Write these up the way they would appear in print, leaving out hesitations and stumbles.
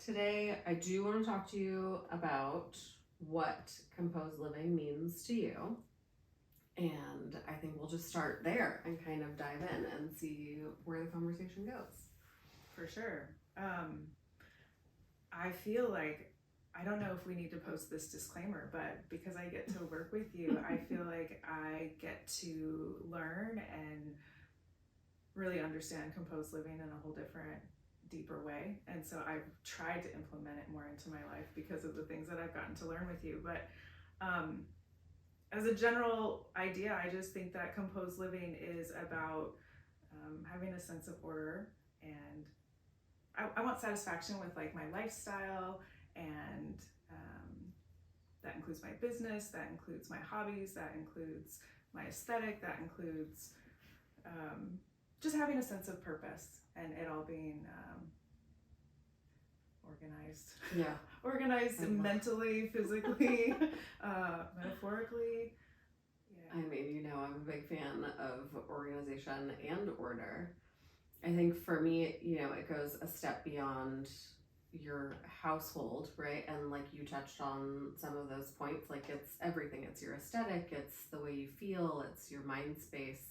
Today, I do want to talk to you about what composed living means to you. And I think we'll just start there and kind of dive in and see where the conversation goes. For sure. I feel like, I don't know if we need to post this disclaimer, but because I get to work with you, I feel like I get to learn and really understand composed living in a whole different, deeper way. And so I've tried to implement it more into my life because of the things that I've gotten to learn with you. But as a general idea, I just think that composed living is about having a sense of order, and I want satisfaction with like my lifestyle, and that includes my business, that includes my hobbies, that includes my aesthetic, that includes just having a sense of purpose, and it all being organized. Yeah. Organized mentally, physically, metaphorically. Yeah. I mean, I'm a big fan of organization and order. I think for me, it goes a step beyond your household, right? And like you touched on some of those points, like it's everything. It's your aesthetic, it's the way you feel, it's your mind space.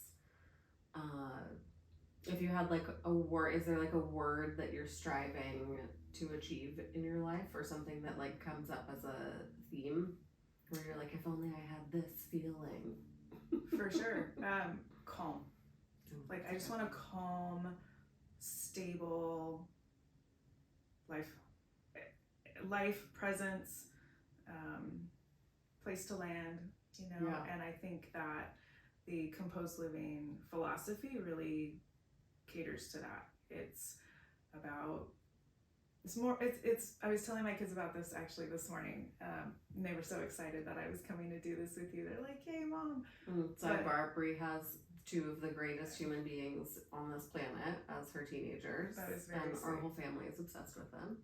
If you had like a word, is there like a word that you're striving to achieve in your life, or something that like comes up as a theme where you're like, if only I had this feeling? For sure. Calm. Like I just want a calm, stable life presence, place to land, Yeah. And I think that the composed living philosophy really caters to that. It's I was telling my kids about this actually this morning, and they were so excited that I was coming to do this with you. They're like, "Hey, Mom." Sidebar, Brie has two of the greatest human beings on this planet as her teenagers. That is very sweet. Our whole family is obsessed with them.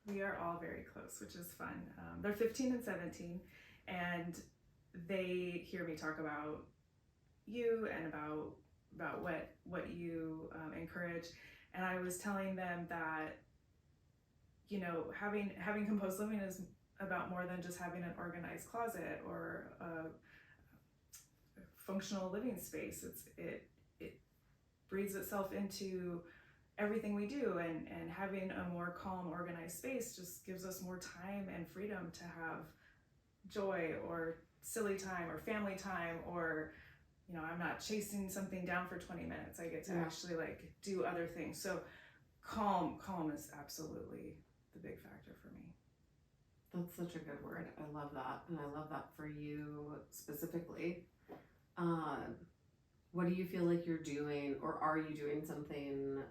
We are all very close, which is fun. They're 15 and 17, and they hear me talk about you and about what you encourage. And I was telling them that having composed living is about more than just having an organized closet or a functional living space. It breathes itself into everything we do, and having a more calm, organized space just gives us more time and freedom to have joy or silly time or family time, or I'm not chasing something down for 20 minutes. I get to actually like do other things. So calm is absolutely the big factor for me. That's such a good word. I love that. And I love that for you specifically. What do you feel like you're doing, or are you doing something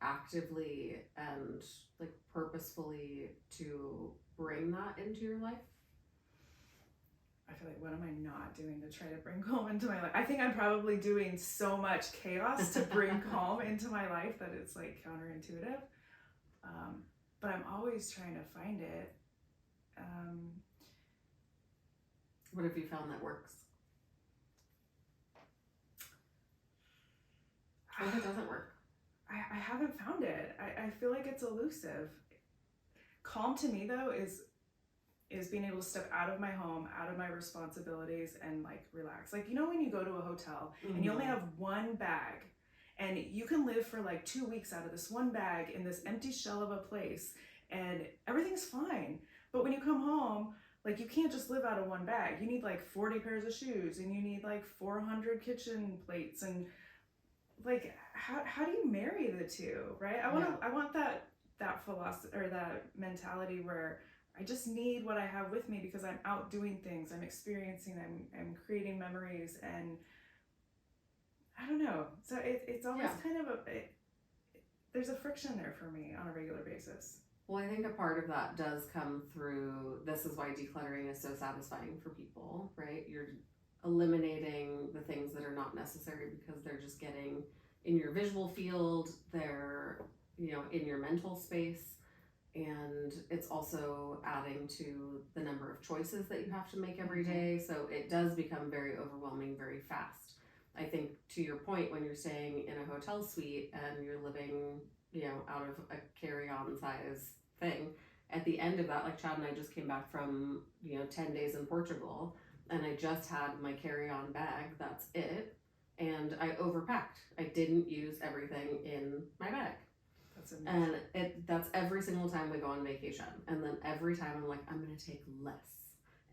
actively and like purposefully to bring that into your life? I feel like, what am I not doing to try to bring calm into my life? I think I'm probably doing so much chaos to bring calm into my life that it's like counterintuitive. But I'm always trying to find it. What have you found that works? What if it doesn't work? I haven't found it. I feel like it's elusive. Calm to me though is being able to step out of my home, out of my responsibilities, and like relax. Like, when you go to a hotel and you only have one bag, and you can live for like 2 weeks out of this one bag in this empty shell of a place, and everything's fine. But when you come home, like, you can't just live out of one bag. You need like 40 pairs of shoes, and you need like 400 kitchen plates, and like, how do you marry the two, right? I want that philosophy, or that mentality where I just need what I have with me because I'm out doing things, I'm experiencing, I'm creating memories, and I don't know. So it's always kind of there's a friction there for me on a regular basis. Well, I think a part of that does come through, this is why decluttering is so satisfying for people, right? You're eliminating the things that are not necessary because they're just getting in your visual field, they're, in your mental space. And it's also adding to the number of choices that you have to make every day. So it does become very overwhelming very fast. I think to your point, when you're staying in a hotel suite and you're living, out of a carry-on size thing. At the end of that, like Chad and I just came back from, 10 days in Portugal, and I just had my carry-on bag. That's it. And I overpacked. I didn't use everything in my bag. That's amazing. And that's every single time we go on vacation. And then every time I'm like, I'm going to take less.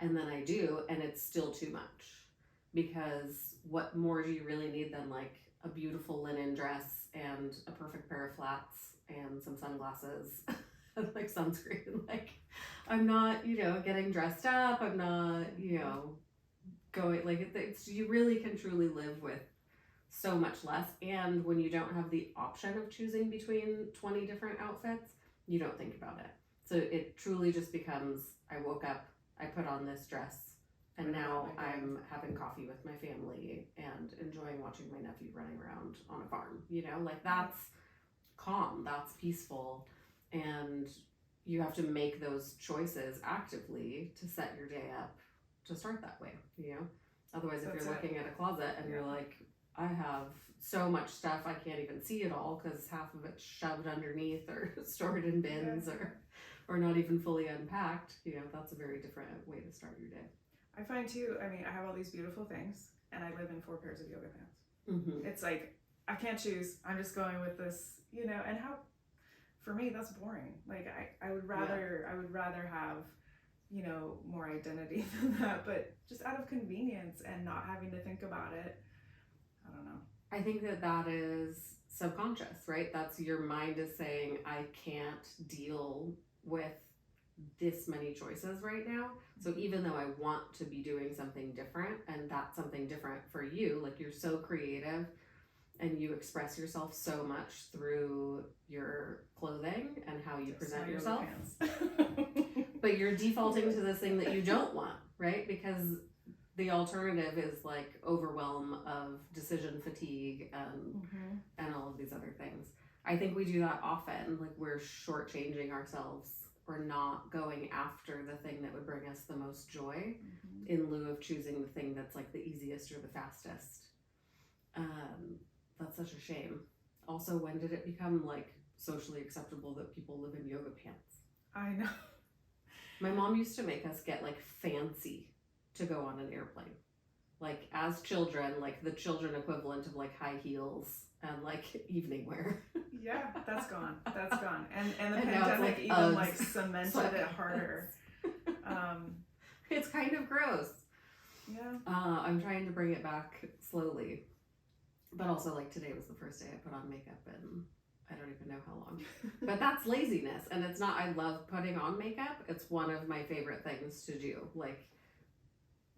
And then I do, and it's still too much. Because what more do you really need than like a beautiful linen dress and a perfect pair of flats and some sunglasses and like sunscreen? Like, I'm not, getting dressed up. I'm not, going, like, you really can truly live with so much less. And when you don't have the option of choosing between 20 different outfits, you don't think about it. So it truly just becomes, I woke up, I put on this dress, and now I'm having coffee with my family and enjoying watching my nephew running around on a farm. Like, that's calm, that's peaceful, and you have to make those choices actively to set your day up to start that way. Otherwise, if you're looking at a closet and you're like, I have so much stuff I can't even see it all because half of it's shoved underneath or stored in bins or not even fully unpacked, that's a very different way to start your day. I find too, I have all these beautiful things and I live in 4 pairs of yoga pants. Mm-hmm. It's like, I can't choose. I'm just going with this, and how, for me, that's boring. Like, I would rather have, more identity than that, but just out of convenience and not having to think about it. I don't know. I think that is subconscious, right? That's your mind is saying, I can't deal with this many choices right now. So even though I want to be doing something different, and that's something different for you, like you're so creative and you express yourself so much through your clothing and how you present yourself. But you're defaulting to this thing that you don't want, right? Because the alternative is like overwhelm of decision fatigue and all of these other things. I think we do that often. Like, we're shortchanging ourselves. We're not going after the thing that would bring us the most joy in lieu of choosing the thing that's like the easiest or the fastest. That's such a shame. Also, when did it become like socially acceptable that people live in yoga pants? I know. My mom used to make us get like fancy to go on an airplane. Like, as children, like the children equivalent of like high heels and like evening wear. Yeah, that's gone. And the pandemic even like cemented it harder. It's kind of gross. Yeah. I'm trying to bring it back slowly. But also, like, today was the first day I put on makeup and I don't even know how long. But that's laziness. And it's not, I love putting on makeup. It's one of my favorite things to do. Like,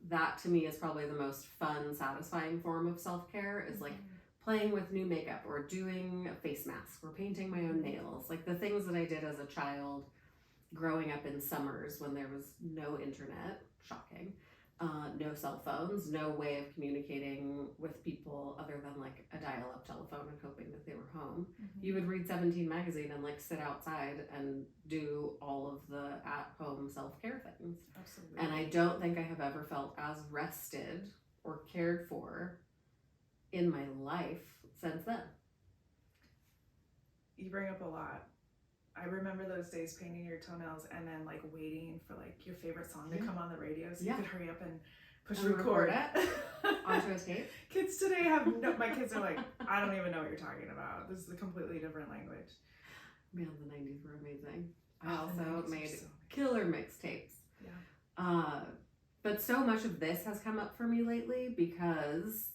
that to me is probably the most fun, satisfying form of self-care, is like playing with new makeup or doing a face mask or painting my own nails. Like the things that I did as a child growing up in summers when there was no internet, shocking, no cell phones, no way of communicating with people other than like a dial-up telephone and hoping that they were home. You would read 17 magazine and like sit outside and do all of the at-home self-care things. Absolutely. And I don't think I have ever felt as rested or cared for in my life since then. You bring up a lot. I remember those days painting your toenails and then like waiting for like your favorite song to come on the radio so you could hurry up and push record it onto a tape. Kids today my kids are like, I don't even know what you're talking about. This is a completely different language. Man, the 90s were amazing. I also made so killer mixtapes. Yeah. But so much of this has come up for me lately because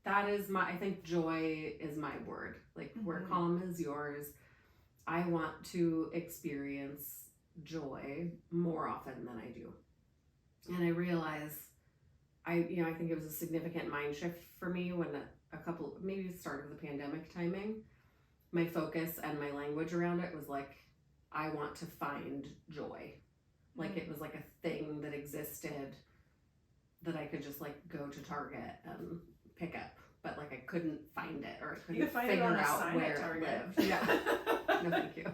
that is I think joy is my word. Like where calm is yours. I want to experience joy more often than I do. And I realize I think it was a significant mind shift for me when maybe the start of the pandemic timing, my focus and my language around it was like, I want to find joy. Like it was like a thing that existed that I could just like go to Target and pick up. But like I couldn't find it or I couldn't figure out where it lived. Yeah. No, thank you.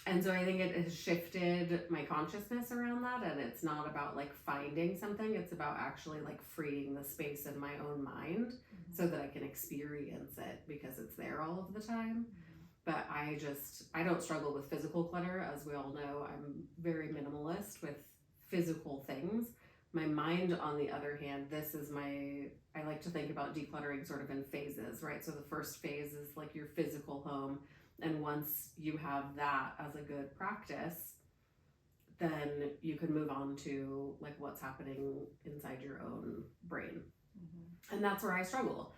And so I think it has shifted my consciousness around that, and it's not about like finding something, it's about actually like freeing the space in my own mind so that I can experience it because it's there all of the time. But I I don't struggle with physical clutter. As we all know, I'm very minimalist with physical things. My mind, on the other hand, I like to think about decluttering sort of in phases, right? So the first phase is like your physical home. And once you have that as a good practice, then you can move on to like what's happening inside your own brain. And that's where I struggle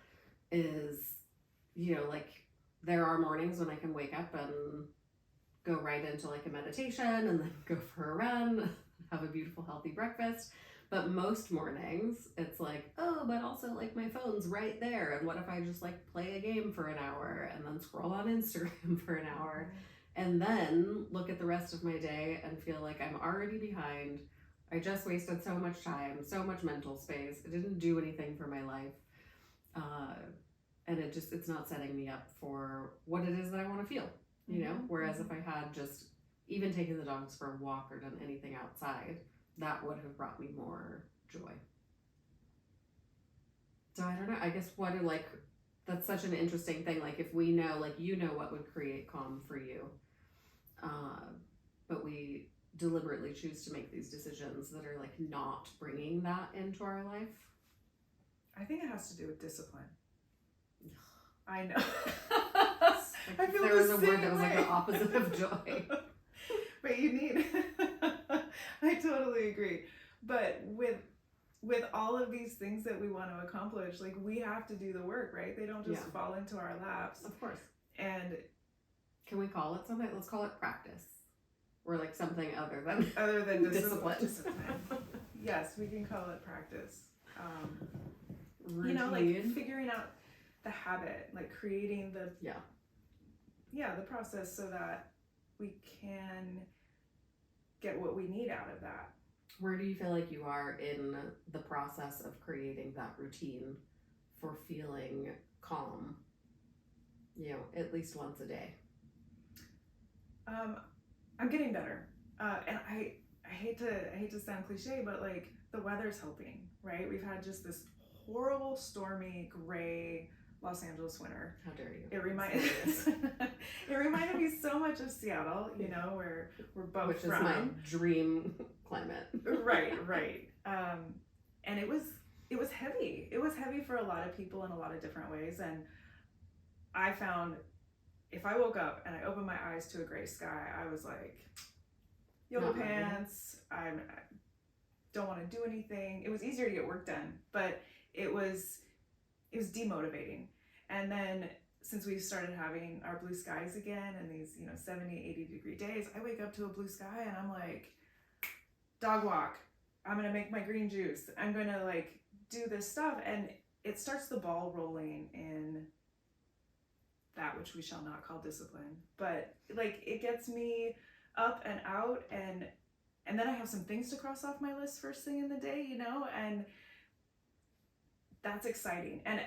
is, like there are mornings when I can wake up and go right into like a meditation and then go for a run, have a beautiful healthy breakfast. But most mornings it's like, oh, but also like my phone's right there. And what if I just like play a game for an hour and then scroll on Instagram for an hour and then look at the rest of my day and feel like I'm already behind. I just wasted so much time, so much mental space. I didn't do anything for my life. And it's not setting me up for what it is that I want to feel, Whereas if I had just even taken the dogs for a walk or done anything outside, that would have brought me more joy. So I don't know, I guess that's such an interesting thing. Like if we know, like, what would create calm for you, but we deliberately choose to make these decisions that are like not bringing that into our life. I think it has to do with discipline. I know. I feel there was a word that was like the opposite of joy. But you need. I totally agree. But with all of these things that we want to accomplish, like we have to do the work, right? They don't just fall into our laps. Of course. And can we call it something? Let's call it practice. Or like something other than discipline. Yes, we can call it practice. Like figuring out the habit, like creating the process so that we can get what we need out of that. Where do you feel like you are in the process of creating that routine for feeling calm, at least once a day? I'm getting better. And I hate to sound cliche, but like the weather's helping, right? We've had just this horrible, stormy, gray Los Angeles winter. How dare you? It reminded me so much of Seattle, where we're both Which from. Is my dream climate. Right. And it was heavy. It was heavy for a lot of people in a lot of different ways. And I found if I woke up and I opened my eyes to a gray sky, I was like, yoga pants, I don't want to do anything. It was easier to get work done, but it was demotivating. And then since we started having our blue skies again and these 70, 80 degree days, I wake up to a blue sky and I'm like, dog walk, I'm gonna make my green juice, I'm gonna like do this stuff, and it starts the ball rolling in that which we shall not call discipline, but like it gets me up and out, and then I have some things to cross off my list first thing in the day, and that's exciting. And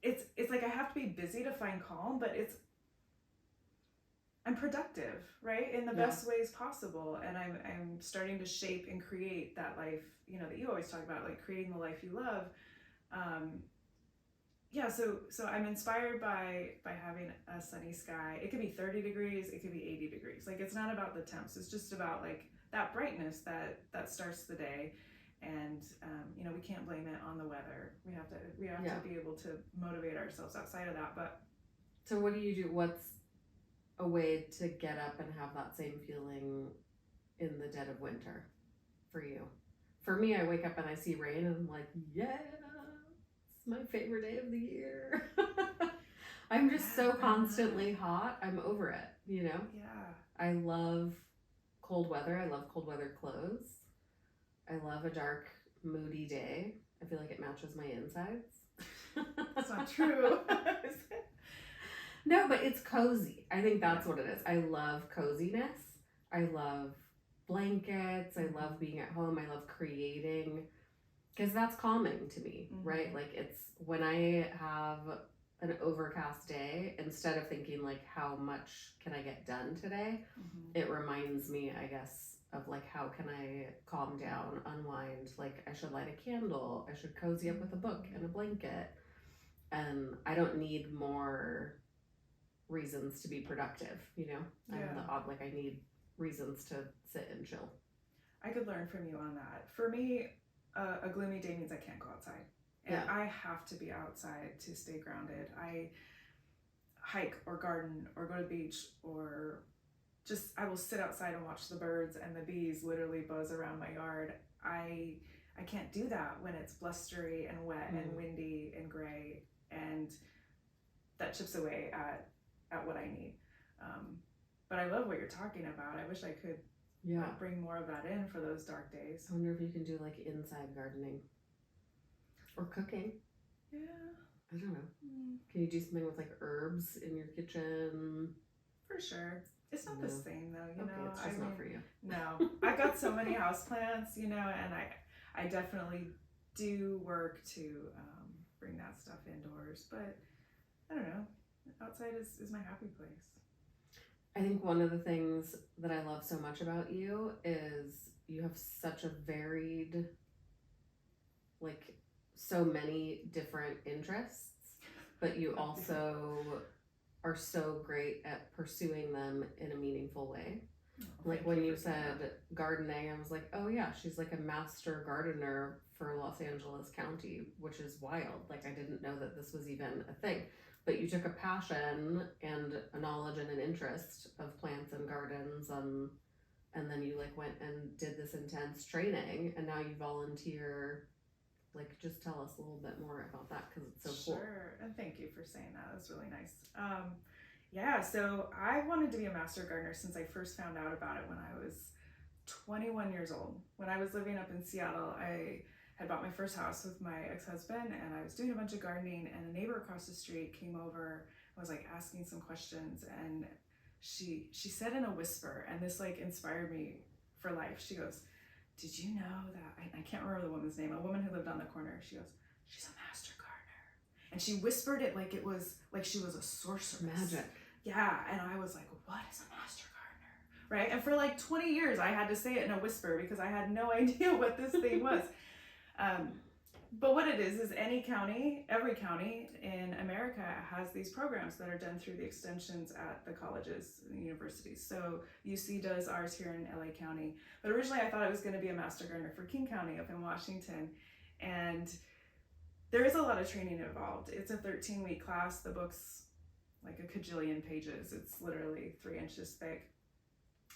it's like I have to be busy to find calm, but I'm productive, right? In the best ways possible. And I'm starting to shape and create that life, that you always talk about, like creating the life you love. So I'm inspired by having a sunny sky. It could be 30 degrees, it could be 80 degrees. Like it's not about the temps. It's just about like that brightness that starts the day. And we can't blame it on the weather. We have to be able to motivate ourselves outside of that. But so what do you do? What's a way to get up and have that same feeling in the dead of winter for you? For me, I wake up and I see rain and I'm like, yeah, it's my favorite day of the year. I'm just so constantly hot. I'm over it, Yeah. I love cold weather. I love cold weather clothes. I love a dark, moody day. I feel like it matches my insides. That's not true. No, but it's cozy. I think that's what it is. I love coziness. I love blankets. I love being at home. I love creating, because that's calming to me, right? Like it's when I have an overcast day, instead of thinking like how much can I get done today, it reminds me, I guess, of like how can I calm down, unwind. Like I should light a candle, I should cozy up with a book and a blanket, and I don't need more reasons to be productive, you know? Yeah. I'm the odd, like I need reasons to sit and chill. I could learn from you on that. For me, a gloomy day means I can't go outside. And Yeah. I have to be outside to stay grounded. I hike or garden or go to the beach or just I will sit outside and watch the birds and the bees literally buzz around my yard. I can't do that when it's blustery and wet and windy and gray, and that chips away at what I need. But I love what you're talking about. I wish I could bring more of that in for those dark days. I wonder if you can do like inside gardening or cooking. Yeah. I don't know. Can you do something with like herbs in your kitchen? For sure. It's not the same though, you know. It's just not for you. No. I've got so many houseplants, you know, and I definitely do work to bring that stuff indoors. But I don't know. Outside is my happy place. I think one of the things that I love so much about you is you have such a varied, like so many different interests, but you also are so great at pursuing them in a meaningful way. Like when you said gardening, I was like, oh yeah, she's like a master gardener for Los Angeles County, which is wild. Like I didn't know that this was even a thing. But you took a passion and a knowledge and an interest of plants and gardens, and then you like went and did this intense training, and now you volunteer. Like, just tell us a little bit more about that because it's so cool. Sure, and thank you for saying that. That's really nice. Yeah, so I wanted to be a master gardener since I first found out about it when I was 21 years old. When I was living up in Seattle, I had bought my first house with my ex-husband, and I was doing a bunch of gardening, and a neighbor across the street came over and was like asking some questions, and she said in a whisper, and this like inspired me for life. She goes, did you know that, I can't remember the woman's name, a woman who lived on the corner, she goes, she's a master gardener. And she whispered it like it was, like she was a sorceress. Magic. Yeah, and I was like, what is a master gardener? Right? And for like 20 years, I had to say it in a whisper because I had no idea what this thing was. But what it is every county in America has these programs that are done through the extensions at the colleges and universities. So UC does ours here in LA County. But originally I thought I was going to be a master gardener for King County up in Washington. And there is a lot of training involved. It's a 13-week class. The book's like a kajillion pages. It's literally 3 inches thick.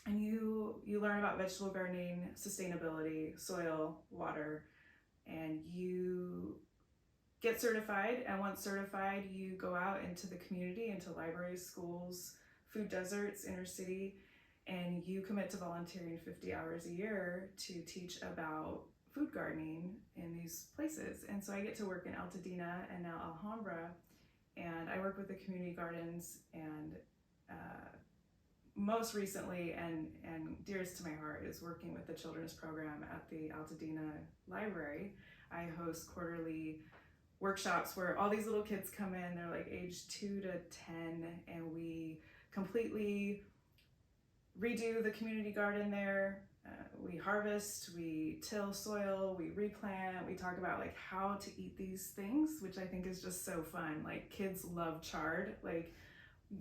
And you learn about vegetable gardening, sustainability, soil, water, and you get certified. And once certified, you go out into the community, into libraries, schools, food deserts, inner city, and you commit to volunteering 50 hours a year to teach about food gardening in these places. And so I get to work in Altadena and now Alhambra, and I work with the community gardens, and most recently and dearest to my heart is working with the children's program at the Altadena Library. I host quarterly workshops where all these little kids come in. They're like age 2 to 10, and we completely redo the community garden there. We harvest, we till soil, we replant, we talk about like how to eat these things, which I think is just so fun. Like kids love chard. Like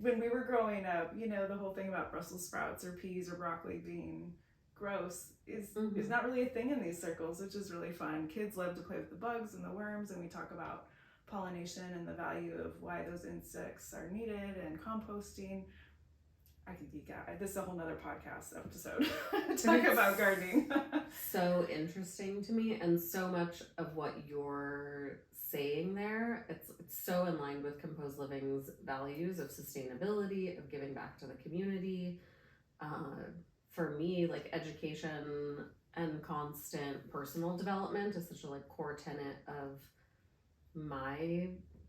when we were growing up, you know, the whole thing about Brussels sprouts or peas or broccoli being gross is not really a thing in these circles, which is really fun. Kids love to play with the bugs and the worms, and we talk about pollination and the value of why those insects are needed, and composting. I can geek out. This is a whole nother podcast episode. Talk about gardening. So interesting to me, and so much of what you're saying there, it's so in line with Composed Living's values of sustainability, of giving back to the community. For me, like education and constant personal development is such a like core tenet of my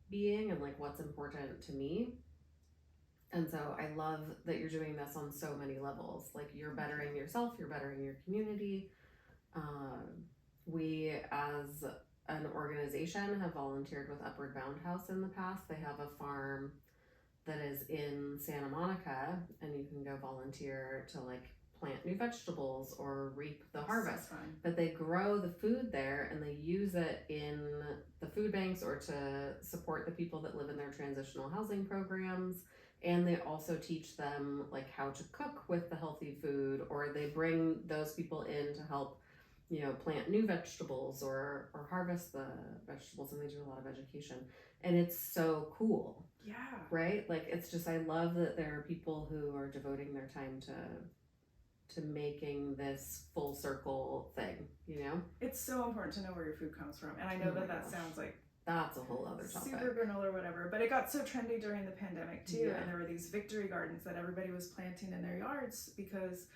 being and like what's important to me. And so I love that you're doing this on so many levels. Like you're bettering yourself, you're bettering your community. We as an organization have volunteered with Upward Bound House in the past. They have a farm that is in Santa Monica, and you can go volunteer to like plant new vegetables or reap the harvest. So fun. But they grow the food there and they use it in the food banks or to support the people that live in their transitional housing programs. and they also teach them like how to cook with the healthy food, or they bring those people in to help, plant new vegetables or harvest the vegetables, and they do a lot of education, and it's so cool. Yeah. Right? Like, it's just, I love that there are people who are devoting their time to making this full circle thing, It's so important to know where your food comes from, and I know that sounds like that's a whole other topic. Super granola or whatever, but it got so trendy during the pandemic too, and there were these victory gardens that everybody was planting in their yards because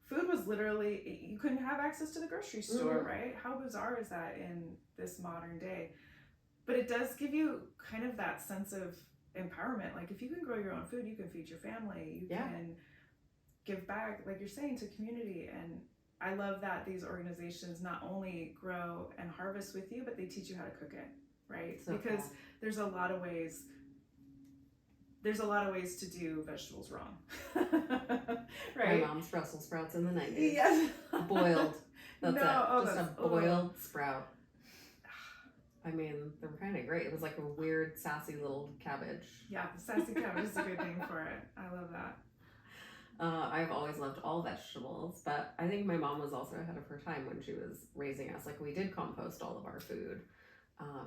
food was literally, you couldn't have access to the grocery store, right? How bizarre is that in this modern day? But it does give you kind of that sense of empowerment. Like, if you can grow your own food, you can feed your family, you can give back, like you're saying, to community. And I love that these organizations not only grow and harvest with you, but they teach you how to cook it. Right? So because cool. There's a lot of ways to do vegetables wrong. Right? My mom's Brussels sprouts in the 90s. Yes. Boiled. That's it. Just a boiled sprout. I mean, they were kind of great. It was like a weird, sassy little cabbage. Yeah, the sassy cabbage is a good name for it. I love that. I've always loved all vegetables, but I think my mom was also ahead of her time when she was raising us. Like, we did compost all of our food.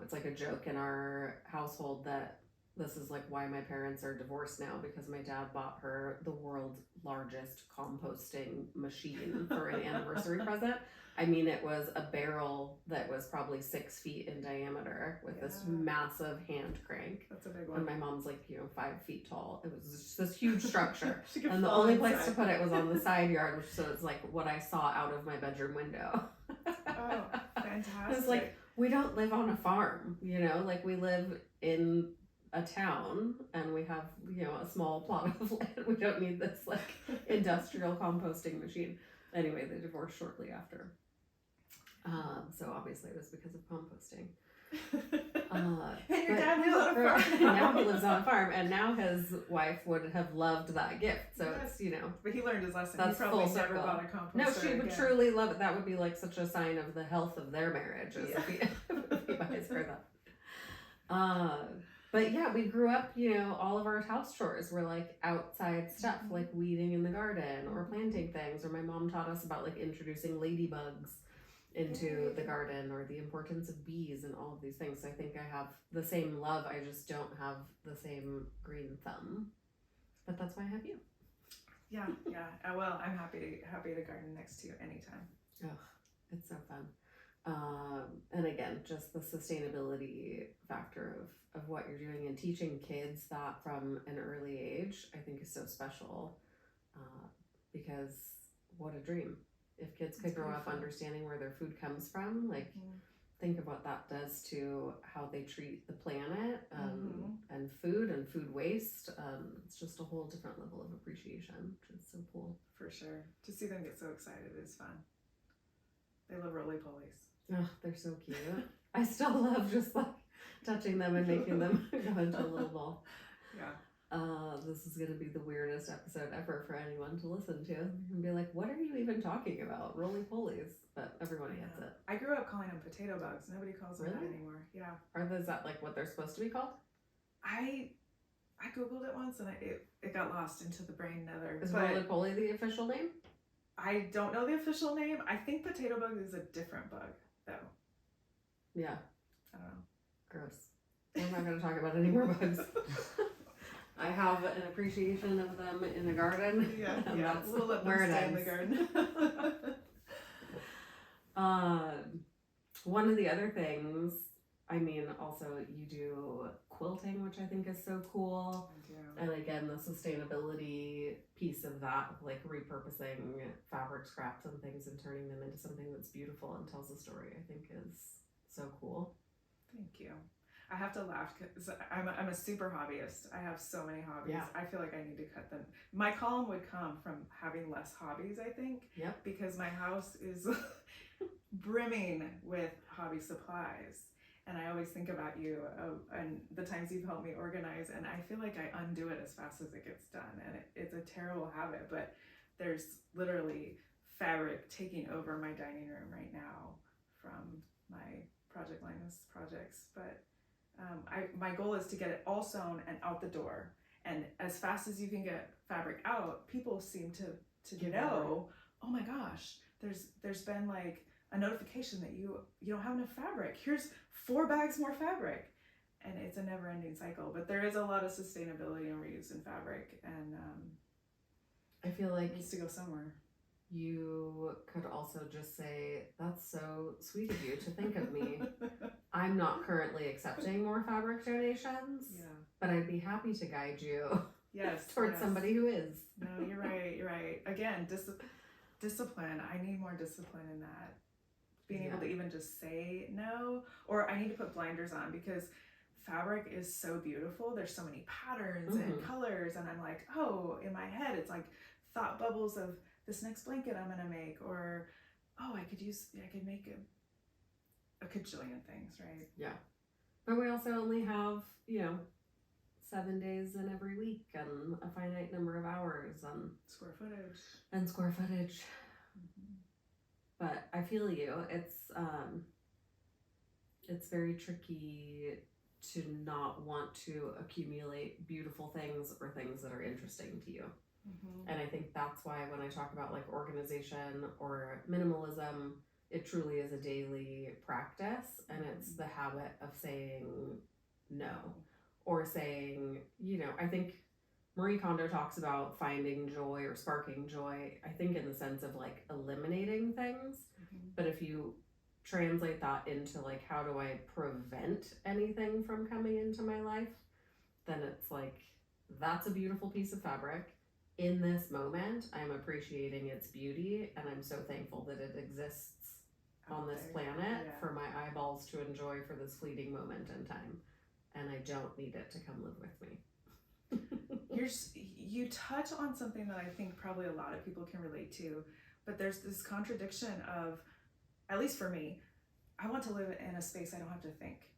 It's like a joke in our household that this is like why my parents are divorced now, because my dad bought her the world's largest composting machine for an anniversary present. I mean, it was a barrel that was probably 6 feet in diameter with this massive hand crank. That's a big one. And my mom's like, 5 feet tall. It was just this huge structure. And the only place to put it was on the side yard, so it's like what I saw out of my bedroom window. Oh, fantastic. It's like, we don't live on a farm, like we live in a town and we have, a small plot of land. We don't need this like industrial composting machine. Anyway, they divorced shortly after. So obviously it was because of composting. And your dad lives on a farm. Now he lives on a farm, and now his wife would have loved that gift. So it's, But he learned his lesson. That's he probably full never circle. bought a composter. No, she would truly love it. That would be like such a sign of the health of their marriage if he buys her that. But yeah, we grew up, all of our house chores were like outside stuff, like weeding in the garden or planting things. Or my mom taught us about like introducing ladybugs into the garden, or the importance of bees and all of these things. So I think I have the same love. I just don't have the same green thumb. But that's why I have you. Yeah. Well, I'm happy to garden next to you anytime. Oh, it's so fun. And again, just the sustainability factor of what you're doing and teaching kids that from an early age, I think is so special. Because what a dream. If kids could grow up understanding where their food comes from, like think of what that does to how they treat the planet, and food waste. It's just a whole different level of appreciation, which is so cool. For sure. To see them get so excited is fun. They love roly-polies. Oh, they're so cute. I still love just like touching them and making them go into a little ball. Yeah. This is going to be the weirdest episode ever for anyone to listen to. And be like, what are you even talking about? Roly-polies. But everyone gets it. I grew up calling them potato bugs. Nobody calls them that anymore. Yeah. Is that like what they're supposed to be called? I Googled it once and it got lost into the brain nether. Is roly-poly the official name? I don't know the official name. I think potato bug is a different bug, though. Yeah. I don't know. Gross. We're not going to talk about any more bugs. I have an appreciation of them in the garden. Yeah. That's we'll let them stay in the garden. One of the other things, I mean, also you do quilting, which I think is so cool. I do. And again, the sustainability piece of that, like repurposing fabric scraps and things and turning them into something that's beautiful and tells a story, I think is so cool. Thank you. I have to laugh because I'm a super hobbyist. I have so many hobbies. Yeah. I feel like I need to cut them. My column would come from having less hobbies, I think. Yep. Because my house is brimming with hobby supplies. And I always think about you and the times you've helped me organize, and I feel like I undo it as fast as it gets done. And it's a terrible habit, but there's literally fabric taking over my dining room right now from my Project Linus projects. But my goal is to get it all sewn and out the door. And as fast as you can get fabric out, people seem to Get know, oh my gosh, there's been like a notification that you don't have enough fabric. Here's 4 bags more fabric. And it's a never ending cycle. But there is a lot of sustainability and reuse in fabric, and I feel like it needs to go somewhere. you could also just say, that's so sweet of you to think of me. I'm not currently accepting more fabric donations, Yeah. but I'd be happy to guide you Yes. towards yes. somebody who is. No, you're right. You're right. Again, discipline. I need more discipline in that. Being able to even just say no, or I need to put blinders on, because fabric is so beautiful. There's so many patterns and colors, and I'm like, oh, in my head, it's like thought bubbles of this next blanket I'm gonna make, or oh, I could make a cajillion things, right? Yeah. But we also only have, 7 days in every week and a finite number of hours and Square footage. Mm-hmm. But I feel you. It's very tricky to not want to accumulate beautiful things or things that are interesting to you. Mm-hmm. And I think that's why when I talk about like organization or minimalism, it truly is a daily practice, and it's the habit of saying no, or saying, I think Marie Kondo talks about finding joy or sparking joy, I think in the sense of like eliminating things. But if you translate that into like, how do I prevent anything from coming into my life, then it's like, that's a beautiful piece of fabric. In this moment, I'm appreciating its beauty, and I'm so thankful that it exists on this planet for my eyeballs to enjoy for this fleeting moment in time. And I don't need it to come live with me. You touch on something that I think probably a lot of people can relate to, but there's this contradiction of, at least for me, I want to live in a space I don't have to think.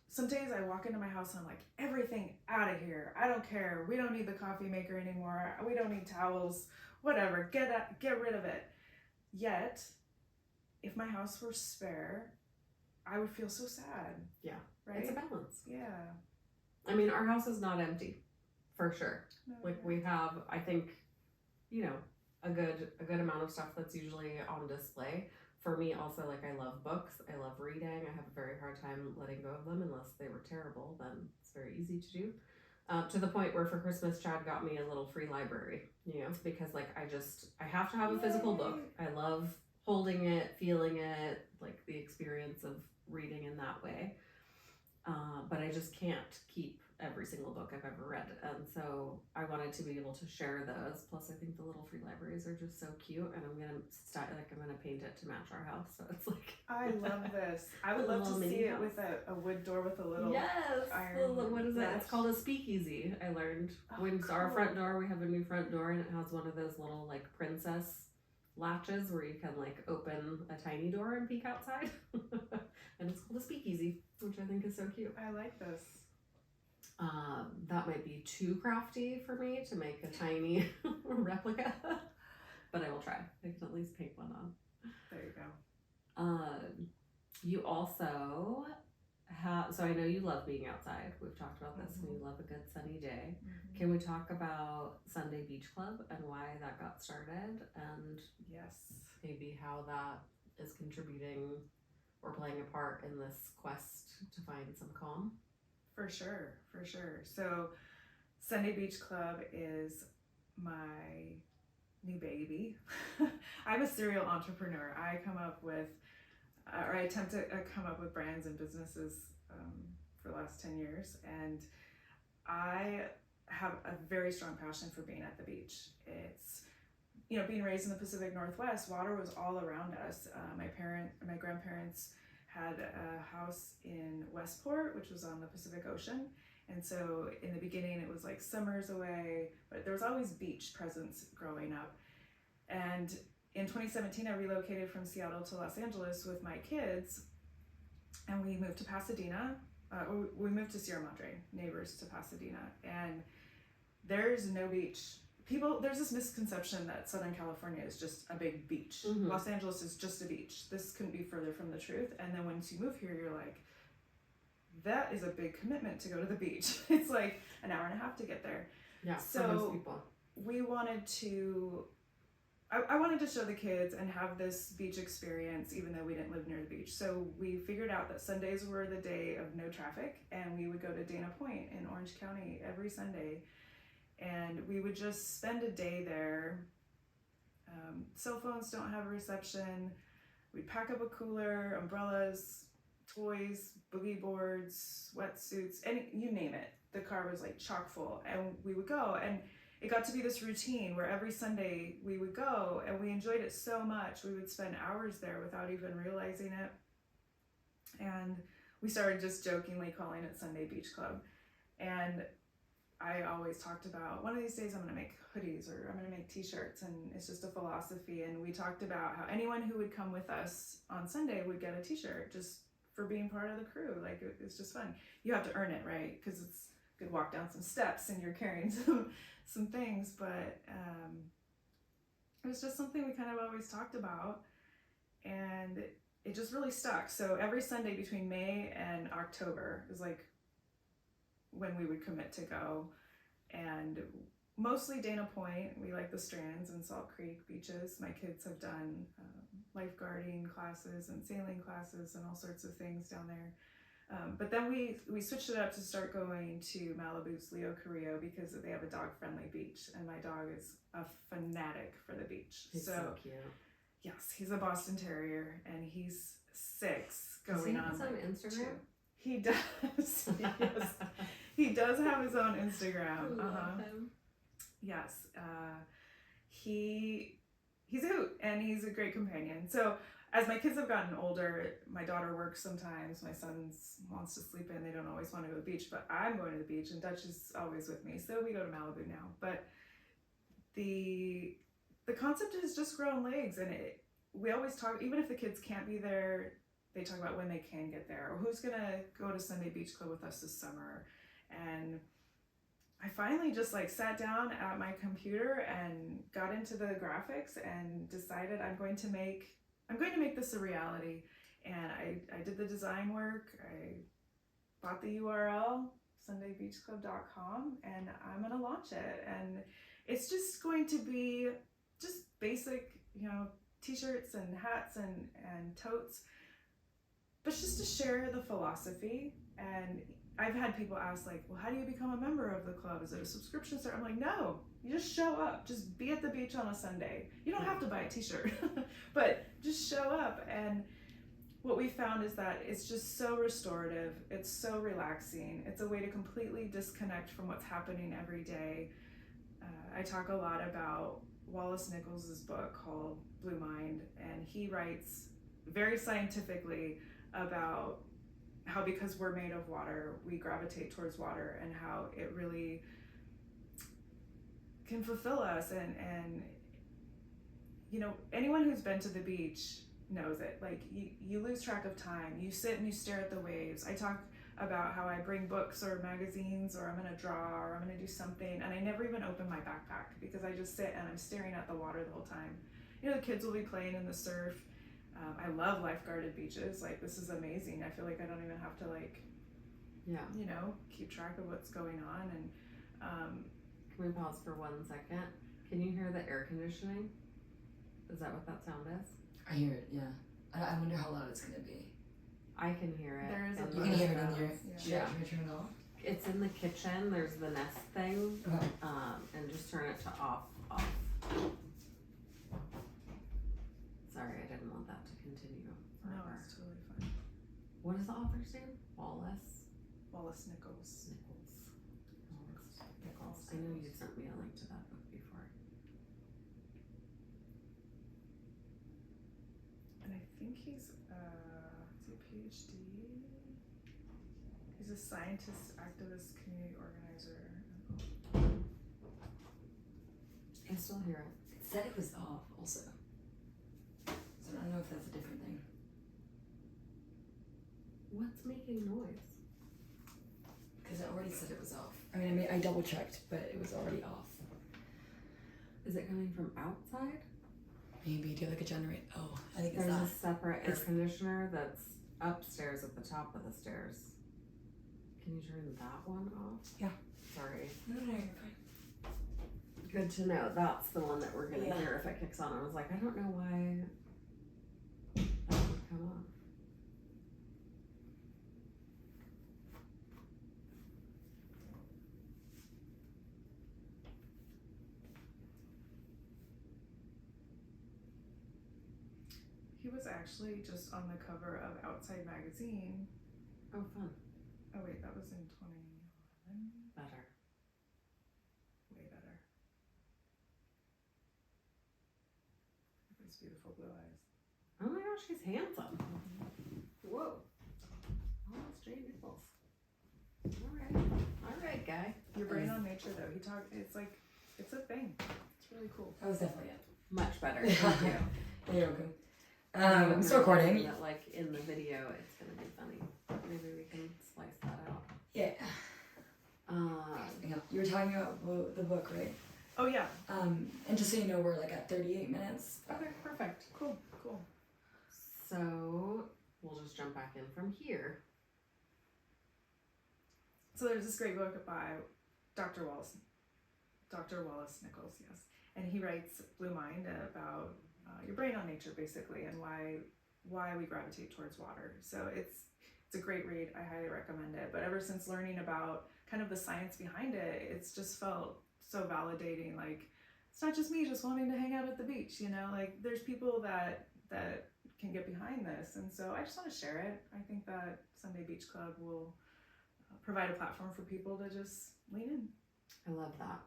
Some days I walk into my house and I'm like, everything out of here. I don't care. We don't need the coffee maker anymore. We don't need towels, whatever. Get rid of it. Yet, if my house were spare, I would feel so sad. Yeah. Right? It's a balance. Yeah. I mean, our house is not empty, for sure. No, we have, I think, a good amount of stuff that's usually on display. For me, also, like, I love books. I love reading. I have a very hard time letting go of them unless they were terrible. Then it's very easy to do. To the point where for Christmas, Chad got me a little free library, because like I have to have a physical book. I love holding it, feeling it, like the experience of reading in that way. But I just can't keep every single book I've ever read. And so I wanted to be able to share those. Plus, I think the little free libraries are just so cute, and I'm gonna paint it to match our house. So it's like, I love this. I would love to see it with a wood door with a little iron. What is it? It's called a speakeasy. I learned our front door. We have a new front door, and it has one of those little like princess latches where you can like open a tiny door and peek outside. And it's called a speakeasy, which I think is so cute. I like this. That might be too crafty for me to make a tiny replica, but I will try. I can at least paint one on. There you go. You also have, so I know you love being outside. We've talked about this, and you love a good sunny day. Can we talk about Sunday Beach Club and why that got started, and maybe how that is contributing or playing a part in this quest to find some calm? For sure. So Sunday Beach Club is my new baby. I'm a serial entrepreneur. I attempt to come up with brands and businesses for the last 10 years. And I have a very strong passion for being at the beach. It's, being raised in the Pacific Northwest, water was all around us. My grandparents had a house in Westport, which was on the Pacific Ocean. And so in the beginning, it was like summers away, but there was always beach presence growing up. And in 2017, I relocated from Seattle to Los Angeles with my kids, and we moved to Pasadena. We moved to Sierra Madre, neighbors to Pasadena, and there's no beach. There's this misconception that Southern California is just a big beach. Los Angeles is just a beach. This couldn't be further from the truth. And then once you move here, you're like, that is a big commitment to go to the beach. It's like an hour and a half to get there. Yeah, so for most people. We wanted to, I wanted to show the kids and have this beach experience even though we didn't live near the beach. So we figured out that Sundays were the day of no traffic, and we would go to Dana Point in Orange County every Sunday, and we would just spend a day there. Cell phones don't have a reception. We'd pack up a cooler, umbrellas, toys, boogie boards, wetsuits, you name it. The car was like chock full, and we would go, and it got to be this routine where every Sunday we would go, and we enjoyed it so much. We would spend hours there without even realizing it. And we started just jokingly calling it Sunday Beach Club. And I always talked about, one of these days I'm going to make hoodies or I'm going to make t-shirts, and it's just a philosophy. And we talked about how anyone who would come with us on Sunday would get a t-shirt just for being part of the crew. Like, it's just fun. You have to earn it, right? Because it's good walk down some steps and you're carrying some things, but it was just something we kind of always talked about, and it just really stuck. So every Sunday between May and October is like when we would commit to go, and mostly Dana Point. We like the Strands and Salt Creek beaches. My kids have done lifeguarding classes and sailing classes and all sorts of things down there. But then we switched it up to start going to Malibu's Leo Carrillo because they have a dog-friendly beach, and my dog is a fanatic for the beach. He's so cute. Yes, he's a Boston Terrier, and he's 6 Does going he on have like his own Instagram? 2. He does. Yes. He does have his own Instagram. I love him. Yes. He's a hoot, and he's a great companion. So as my kids have gotten older, my daughter works sometimes, my son wants to sleep in, they don't always want to go to the beach, but I'm going to the beach, and Dutch is always with me, so we go to Malibu now. But the concept has just grown legs, and we always talk, even if the kids can't be there, they talk about when they can get there, or who's gonna go to Sunday Beach Club with us this summer. And I finally just like sat down at my computer and got into the graphics and decided I'm going to make this a reality. And I did the design work. I bought the URL, sundaybeachclub.com, and I'm gonna launch it. And it's just going to be just basic, t-shirts and hats and totes, but just to share the philosophy. And I've had people ask, like, well, how do you become a member of the club? Is it a subscription service? I'm like, no, you just show up. Just be at the beach on a Sunday. You don't have to buy a t-shirt, but just show up. And what we found is that it's just so restorative. It's so relaxing. It's a way to completely disconnect from what's happening every day. I talk a lot about Wallace Nichols' book called Blue Mind, and he writes very scientifically about how, because we're made of water, we gravitate towards water, and how it really can fulfill us. And anyone who's been to the beach knows it. Like, you lose track of time. You sit and you stare at the waves. I talk about how I bring books or magazines, or I'm gonna draw, or I'm gonna do something, and I never even open my backpack because I just sit and I'm staring at the water the whole time. The kids will be playing in the surf. I love lifeguarded beaches. Like, this is amazing. I feel like I don't even have to keep track of what's going on. And can we pause for 1 second? Can you hear the air conditioning? Is that what that sound is? I hear it, yeah. I wonder how loud it's gonna be. I can hear it. There is a You can hear it in your Yeah. Should I turn it off? It's in the kitchen. There's the Nest thing. Okay. And just turn it to off. Sorry, I didn't want that to continue no, forever. it's totally fine. What is the author's name? Wallace Nichols. Nichols. I know you sent me a link to that book before. And I think he's a PhD. He's a scientist, activist, community organizer. I still hear it. It said it was off also. So I don't know if that's a different thing. What's making noise? Because it already said it was off. I double checked, but it was already off. Is it coming from outside? Maybe, do you have like a generator? Oh, I think it's There's that. a separate air It's- conditioner that's upstairs at the top of the stairs. Can you turn that one off? Yeah. Sorry. No, you're fine. Good to know. That's the one that we're gonna Yeah. hear if it kicks on. I was like, I don't know why that would come off. He was actually just on the cover of Outside Magazine. Oh, fun. Oh wait, that was in 2011. Better. Way better. Those beautiful blue eyes. Oh my gosh, he's handsome. Whoa. Almost Jay Nichols. All right, guy. Your brain on nature though. It's like, it's a thing. It's really cool. That was definitely it. Much better. Thank you. You're welcome. I'm still recording. That, like in the video, it's gonna be funny. Maybe we can slice that out. Yeah. Yeah. You were talking about the book, right? Oh yeah. And just so you know, we're like at 38 minutes. Okay, perfect. Cool. So we'll just jump back in from here. So there's this great book by Dr. Wallace Nichols, yes, and he writes Blue Mind about your brain on nature basically, and why we gravitate towards water. So it's a great read. I highly recommend it. But ever since learning about kind of the science behind it, it's just felt so validating. Like, it's not just me just wanting to hang out at the beach, you know, like there's people that can get behind this. And so I just want to share it. I think that Sunday Beach Club will provide a platform for people to just lean in. I love that.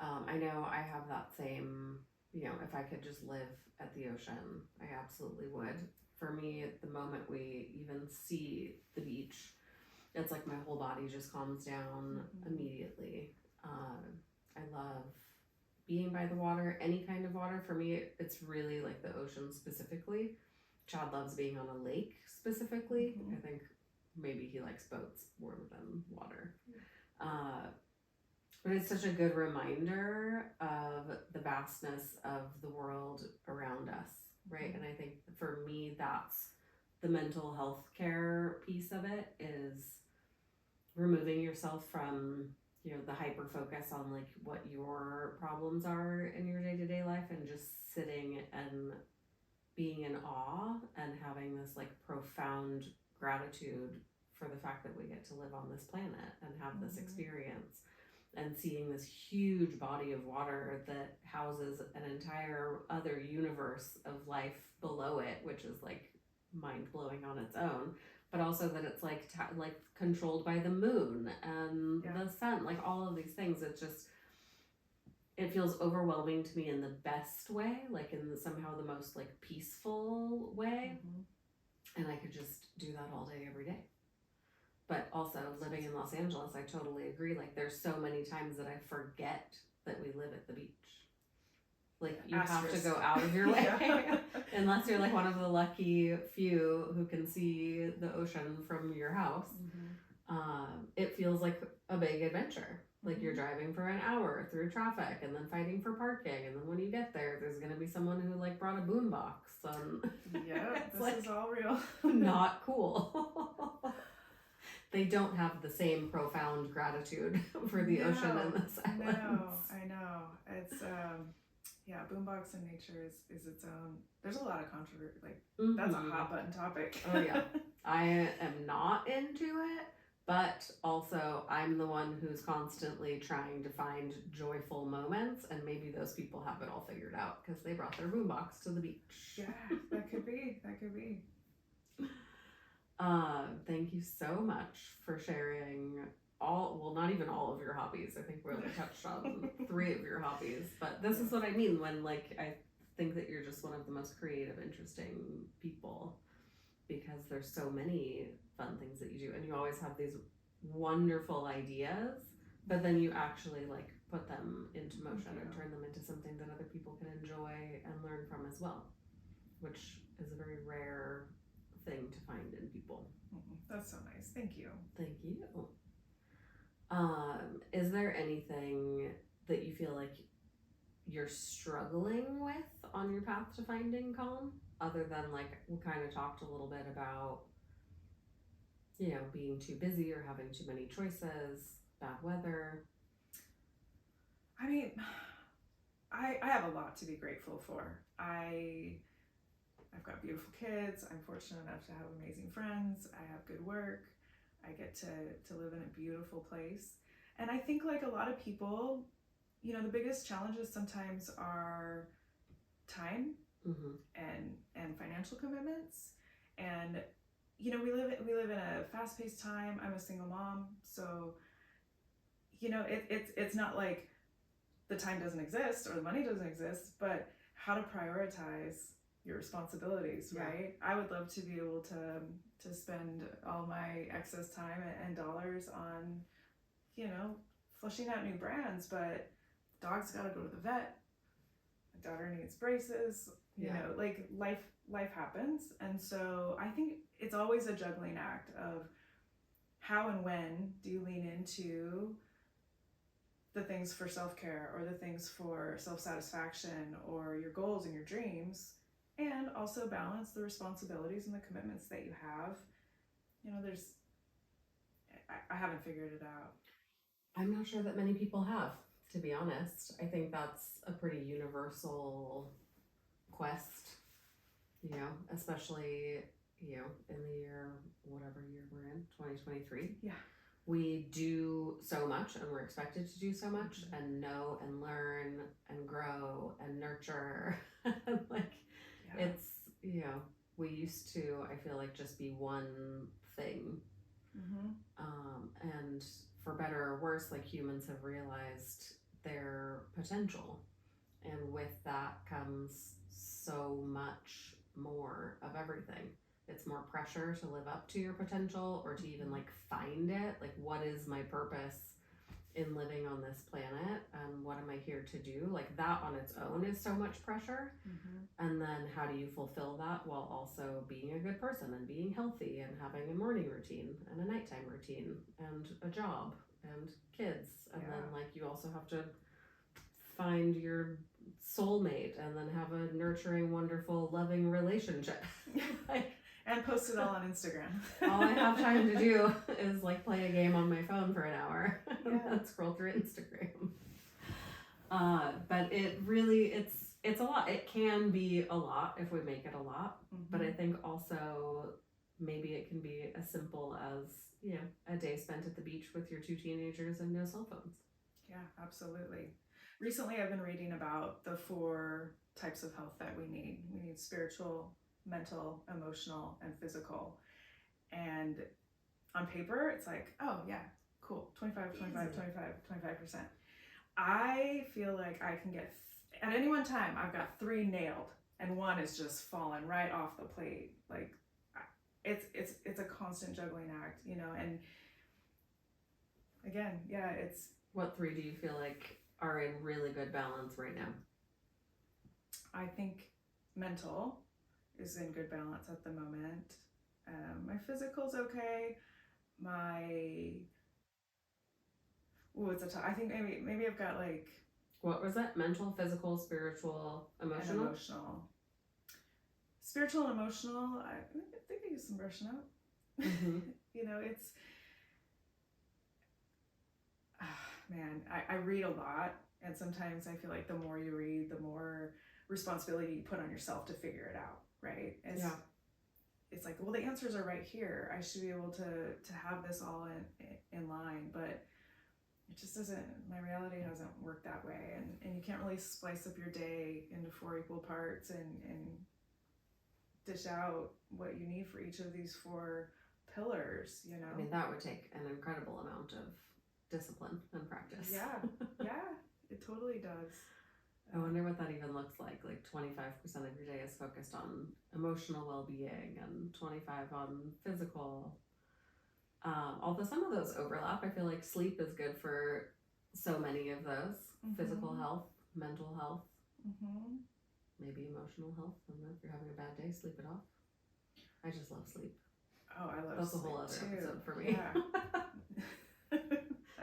I know I have that same, you know, if I could just live at the ocean, I absolutely would. For me, at the moment we even see the beach, it's like my whole body just calms down immediately. I love being by the water, any kind of water. For me, it's really like the ocean specifically. Chad loves being on a lake specifically. I think maybe he likes boats more than water. But it's such a good reminder of the vastness of the world around us, right? And I think for me, that's the mental health care piece of it, is removing yourself from, you know, the hyper focus on like what your problems are in your day-to-day life, and just sitting and being in awe and having this like profound gratitude for the fact that we get to live on this planet and have this experience, and seeing this huge body of water that houses an entire other universe of life below it, which is like mind-blowing on its own, but also that it's like controlled by the moon and the sun, like all of these things. It's just, it feels overwhelming to me in the best way, like in somehow the most like peaceful way. And I could just do that all day, every day. But also living in Los Angeles, I totally agree. Like there's so many times that I forget that we live at the beach. Like you have to go out of your way unless you're like one of the lucky few who can see the ocean from your house. It feels like a big adventure. Like you're driving for an hour through traffic and then fighting for parking, and then when you get there, there's gonna be someone who like brought a boombox. This like is all real. Not cool. They don't have the same profound gratitude for the ocean and this island. I know. It's boombox in nature is its own. There's a lot of controversy. Like that's a hot button topic. Oh yeah. I am not into it, but also I'm the one who's constantly trying to find joyful moments, and maybe those people have it all figured out because they brought their boombox to the beach. Yeah, that could be. Thank you so much for sharing not even all of your hobbies. I think we only touched on 3 of your hobbies, but this is what I mean when like I think that you're just one of the most creative, interesting people, because there's so many fun things that you do, and you always have these wonderful ideas, but then you actually like put them into motion and turn them into something that other people can enjoy and learn from as well, which is a very rare thing to find in people. That's so nice. Thank you. Thank you. Is there anything that you feel like you're struggling with on your path to finding calm, other than like we kind of talked a little bit about, being too busy or having too many choices, bad weather? I mean, I have a lot to be grateful for. I've got beautiful kids. I'm fortunate enough to have amazing friends. I have good work. I get to live in a beautiful place. And I think like a lot of people, the biggest challenges sometimes are time and financial commitments. And we live in a fast-paced time. I'm a single mom, so it's not like the time doesn't exist or the money doesn't exist, but how to prioritize your responsibilities, right? I would love to be able to spend all my excess time and dollars on, flushing out new brands, but dog's got to go to the vet. My daughter needs braces. Like life happens, and so I think it's always a juggling act of how and when do you lean into the things for self-care or the things for self-satisfaction or your goals and your dreams, and also balance the responsibilities and the commitments that you have. I haven't figured it out. I'm not sure that many people have, to be honest. I think that's a pretty universal quest, especially, in the year, whatever year we're in, 2023. Yeah. We do so much and we're expected to do so much and know and learn and grow and nurture. It's, we used to, I feel like, just be one thing. And for better or worse, like, humans have realized their potential. And with that comes so much more of everything. It's more pressure to live up to your potential or to even like find it. Like, what is my purpose in living on this planet and what am I here to do? Like, that on its own is so much pressure. And then how do you fulfill that while also being a good person and being healthy and having a morning routine and a nighttime routine and a job and kids? And then like you also have to find your soulmate and then have a nurturing, wonderful, loving relationship. And post it all on Instagram. All I have time to do is like play a game on my phone for an hour and scroll through Instagram. But it really, it's a lot. It can be a lot if we make it a lot. But I think also maybe it can be as simple as, a day spent at the beach with your 2 teenagers and no cell phones. Yeah, absolutely. Recently, I've been reading about the 4 types of health that we need. We need spiritual, mental, emotional, and physical. And on paper, it's like, oh yeah, cool, 25%. I feel like I can get, at any one time, I've got 3 nailed, and 1 is just falling right off the plate. Like, it's a constant juggling act, and again, it's. What 3 do you feel like are in really good balance right now? I think mental is in good balance at the moment. My physical's okay. I think maybe I've got like. What was it? Mental, physical, spiritual, emotional? And emotional. Spiritual and emotional, I think I use some brushing up. It's. Man, I read a lot, and sometimes I feel like the more you read, the more responsibility you put on yourself to figure it out, right? It's like, well, the answers are right here. I should be able to have this all in line, but it just doesn't, my reality hasn't worked that way, and you can't really splice up your day into 4 equal parts and dish out what you need for each of these 4 pillars, I mean, that would take an incredible amount of discipline and practice. Yeah, it totally does. I wonder what that even looks like. Like 25% of your day is focused on emotional well-being and 25 on physical. Although some of those overlap, I feel like sleep is good for so many of those. Physical health, mental health, maybe emotional health. I don't know, if you're having a bad day, sleep it off. I just love sleep. Oh, I love That's sleep a whole other too. episode for me. Yeah.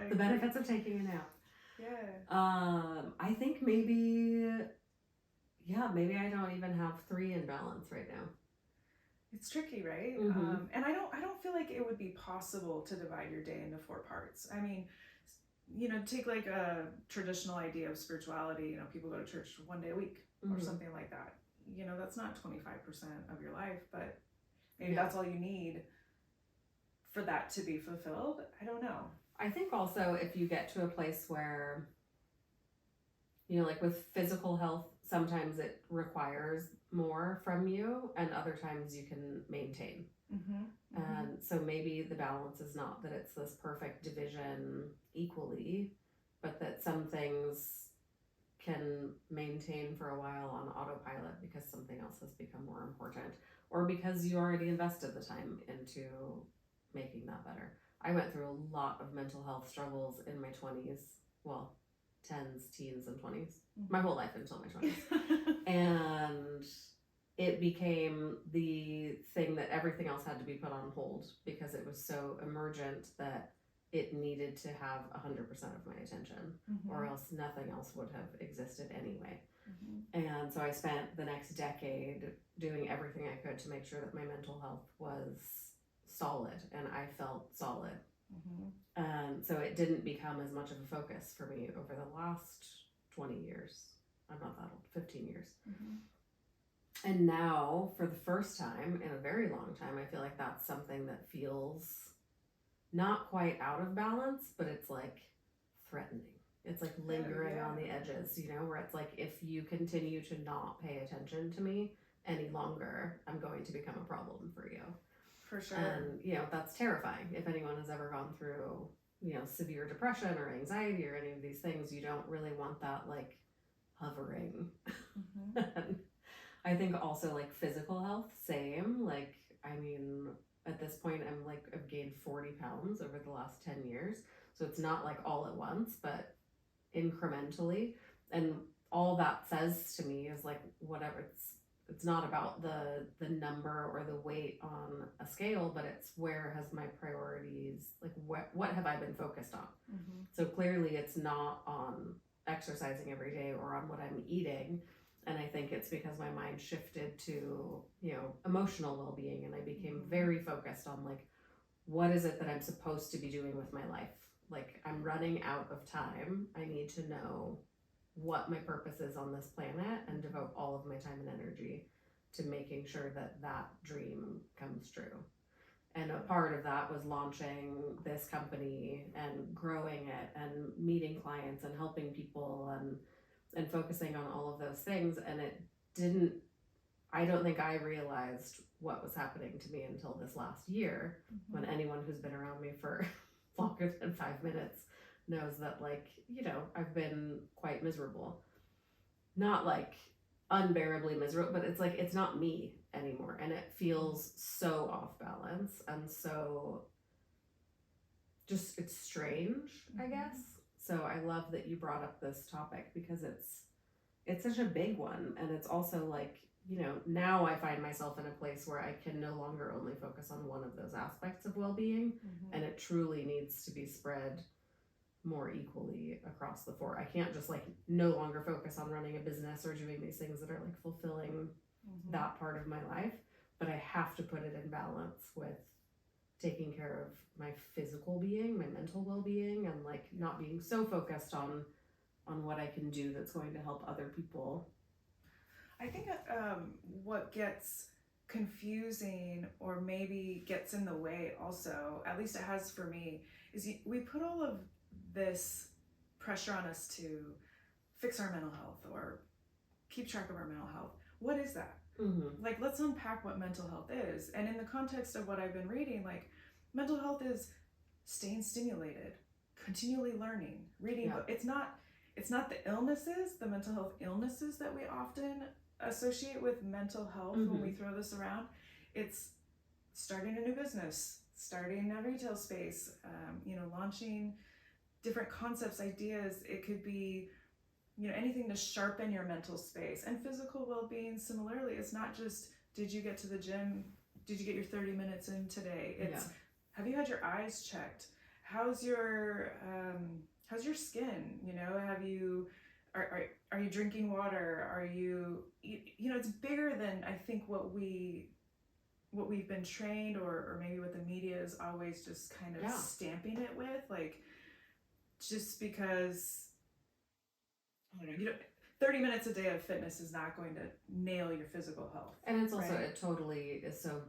The benefits of taking a nap. Yeah. I think maybe I don't even have 3 in balance right now. It's tricky, right? Mhm. And I don't feel like it would be possible to divide your day into 4 parts. I mean, take like a traditional idea of spirituality. People go to church one day a week or Mhm. something like that. That's not 25% of your life, but maybe Yeah. that's all you need for that to be fulfilled. I don't know. I think also if you get to a place where, like with physical health, sometimes it requires more from you, and other times you can maintain. Mm-hmm. And so maybe the balance is not that it's this perfect division equally, but that some things can maintain for a while on autopilot because something else has become more important, or because you already invested the time into making that better. I went through a lot of mental health struggles in my 20s. Well, 10s, teens, and 20s. My whole life until my 20s. And it became the thing that everything else had to be put on hold because it was so emergent that it needed to have 100% of my attention, or else nothing else would have existed anyway. And so I spent the next decade doing everything I could to make sure that my mental health was solid and I felt solid. And so it didn't become as much of a focus for me over the last 20 years. I'm not that old, 15 years. And now, for the first time in a very long time, I feel like that's something that feels not quite out of balance, but it's like threatening. It's like lingering on the edges, where it's like, if you continue to not pay attention to me any longer, I'm going to become a problem for you. For sure. And, that's terrifying. If anyone has ever gone through, severe depression or anxiety or any of these things, you don't really want that, like, hovering. And I think also, like, physical health, same. Like, I mean, at this point, I've gained 40 pounds over the last 10 years. So it's not like all at once, but incrementally. And all that says to me is like, whatever, it's not about the number or the weight on a scale, but it's where has my priorities, like what have I been focused on? So clearly it's not on exercising every day or on what I'm eating. And I think it's because my mind shifted to, emotional well-being, and I became very focused on, like, what is it that I'm supposed to be doing with my life? Like, I'm running out of time. I need to know what my purpose is on this planet and devote all of my time and energy to making sure that that dream comes true. And a part of that was launching this company and growing it and meeting clients and helping people and focusing on all of those things. And I don't think I realized what was happening to me until this last year, when anyone who's been around me for longer than 5 minutes knows that, like, I've been quite miserable. Not like unbearably miserable, but it's like, it's not me anymore. And it feels so off balance. And so just, it's strange, I guess. So I love that you brought up this topic because it's such a big one. And it's also like, now I find myself in a place where I can no longer only focus on one of those aspects of well-being, and it truly needs to be spread more equally across the four. I can't just, like, no longer focus on running a business or doing these things that are, like, fulfilling that part of my life, but I have to put it in balance with taking care of my physical being, my mental well-being, and, like, not being so focused on what I can do that's going to help other people. I think what gets confusing or maybe gets in the way also, at least it has for me, is we put all of this pressure on us to fix our mental health or keep track of our mental health. What is that? Like, let's unpack what mental health is. And in the context of what I've been reading, like, mental health is staying stimulated, continually learning, reading. But it's not the illnesses, the mental health illnesses that we often associate with mental health when we throw this around. It's starting a new business, starting a retail space, launching different concepts, ideas. It could be, anything to sharpen your mental space. And physical well-being, similarly, it's not just, did you get to the gym? Did you get your 30 minutes in today? It's, have you had your eyes checked? How's your skin? Have you, are you drinking water? Are you, it's bigger than I think what we what we've been trained, or maybe what the media is always just kind of stamping it with, like, just because, I don't know, 30 minutes a day of fitness is not going to nail your physical health. And it's also, right? it totally is so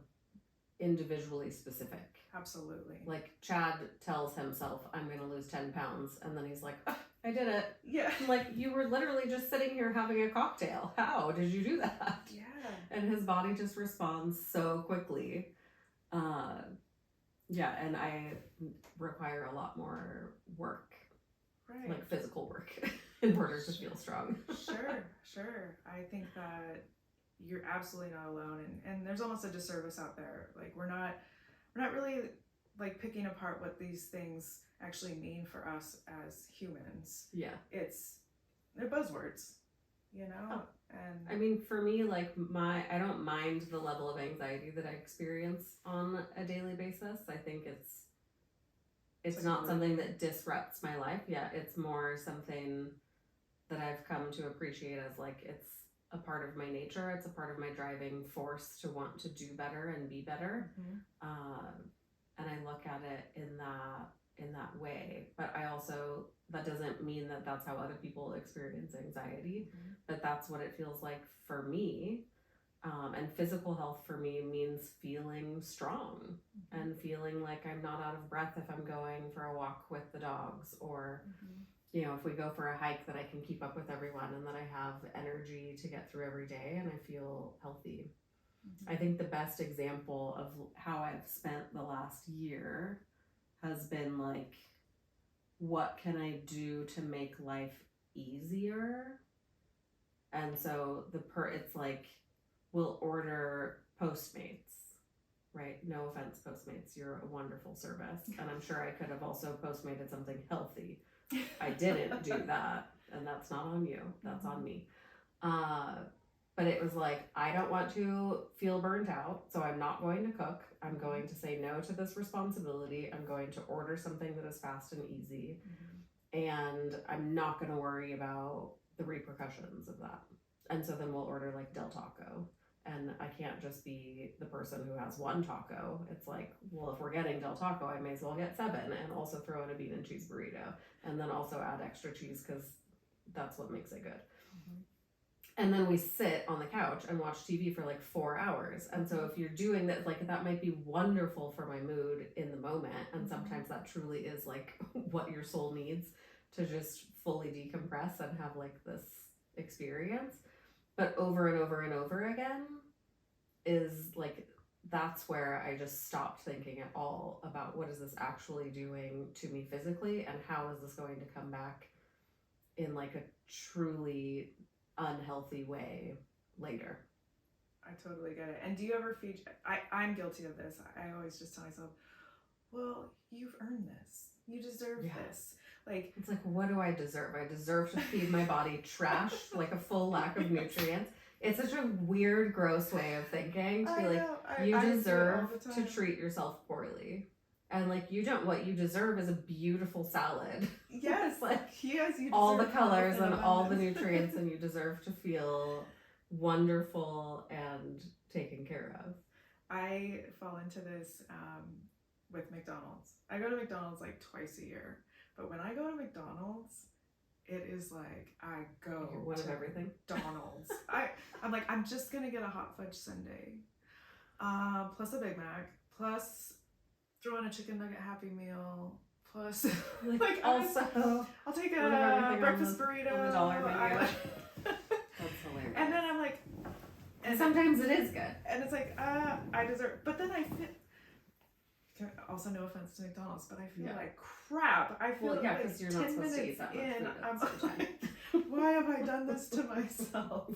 individually specific. Absolutely. Like Chad tells himself, I'm going to lose 10 pounds. And then he's like, oh, I did it. Yeah. Like, you were literally just sitting here having a cocktail. How did you do that? Yeah. And his body just responds so quickly. Yeah, and I require a lot more work, Right. like physical work, in order to feel strong. Sure. I think that you're absolutely not alone, and there's almost a disservice out there. Like, we're not really like picking apart what these things actually mean for us as humans. Yeah. They're buzzwords, you know? Oh. And I mean, for me, like, I don't mind the level of anxiety that I experience on a daily basis. I think it's not something that disrupts my life. Yeah, it's more something that I've come to appreciate as, like, it's a part of my nature. It's a part of my driving force to want to do better and be better. And I look at it in that way. But I also, that doesn't mean that that's how other people experience anxiety, but that's what it feels like for me. And physical health for me means feeling strong and feeling like I'm not out of breath if I'm going for a walk with the dogs, or you know, if we go for a hike, that I can keep up with everyone and that I have energy to get through every day and I feel healthy. I think the best example of how I've spent the last year has been like, what can I do to make life easier? And so it's like, we'll order Postmates, right? No offense, Postmates, you're a wonderful service. And I'm sure I could have also Postmated something healthy. I didn't do that, and that's not on you, that's on me. But it was like, I don't want to feel burnt out, so I'm not going to cook. I'm going to say no to this responsibility. I'm going to order something that is fast and easy, and I'm not going to worry about the repercussions of that. And so then we'll order like Del Taco, and I can't just be the person who has one taco. It's like, well, if we're getting Del Taco, I may as well get 7 and also throw in a bean and cheese burrito, and then also add extra cheese because that's what makes it good. And then we sit on the couch and watch TV for like 4 hours. And so if you're doing that, like, that might be wonderful for my mood in the moment. And sometimes that truly is like what your soul needs to just fully decompress and have like this experience. But over and over and over again is like, that's where I just stopped thinking at all about what is this actually doing to me physically, and how is this going to come back in like a truly unhealthy way later. I totally get it. And do you ever feed? I'm guilty of this. I always just tell myself, well, you've earned this. You deserve this. Like, it's like, what do I deserve? I deserve to feed my body trash, like a full lack of nutrients. It's such a weird, gross way of thinking, to be like, you deserve to treat yourself poorly. And like, you don't, what you deserve is a beautiful salad. Yes. Like, yes, you all the colors and all the nutrients, and you deserve to feel wonderful and taken care of. I fall into this with McDonald's. I go to McDonald's like twice a year. But when I go to McDonald's, it is like, I go one of everything. McDonald's. I'm like, I'm just gonna get a hot fudge sundae, plus a Big Mac, plus throw in a chicken nugget Happy Meal, plus like also I'll take a breakfast burrito. On the dollar menu. That's hilarious. And then I'm like, and sometimes it is good. And it's like, I deserve, but then I feel, also no offense to McDonald's, but I feel like crap. I feel like because you're not 10 supposed to minutes eat that much in, food I'm like, why have I done this to myself?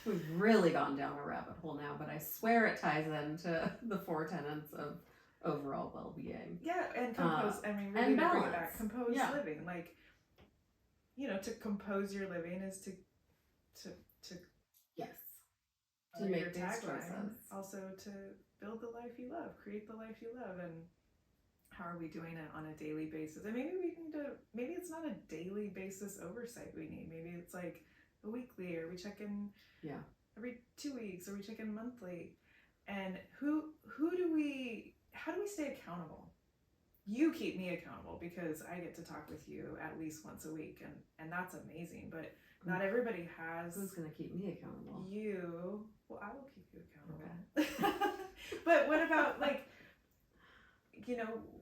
We've really gone down a rabbit hole now, but I swear it ties into the 4 tenets of overall well-being. Yeah, and compose. I mean, really, and balance. bring it back. Compose living, like, you know, to compose your living is to yes, to make your these tagline. choices. Also to build the life you love, create the life you love, and how are we doing it on a daily basis? And maybe maybe it's not a daily basis oversight we need. Maybe it's like a weekly, or we check in every 2 weeks, or we check in monthly. And how do we stay accountable? You keep me accountable because I get to talk with you at least once a week, and that's amazing. But not everybody has. Who's gonna keep me accountable? You. Well, I will keep you accountable. Okay. But what about